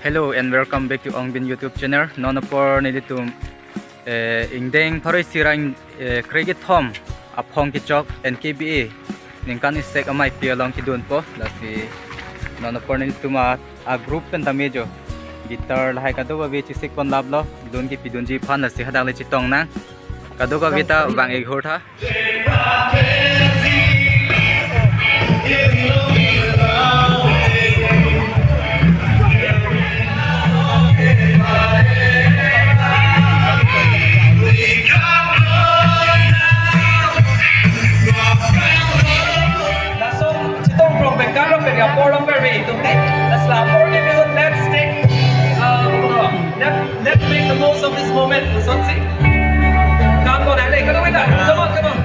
Hello and welcome back to Ongbin YouTube channel. Nono por Nilip ingdeng paroi sirang kregi Tom Aphong kichok Nkba ningkan istek amai pialong kidun po lasi nono por Nilip a group pen tamejo gitar lahai kadoga be chisik pon lablo dun ki pidunji phan lasi hadang le chitong na kadoga beta bang eg hortha Let's make the most of this moment. Come on, Arni, come on, come on, come on.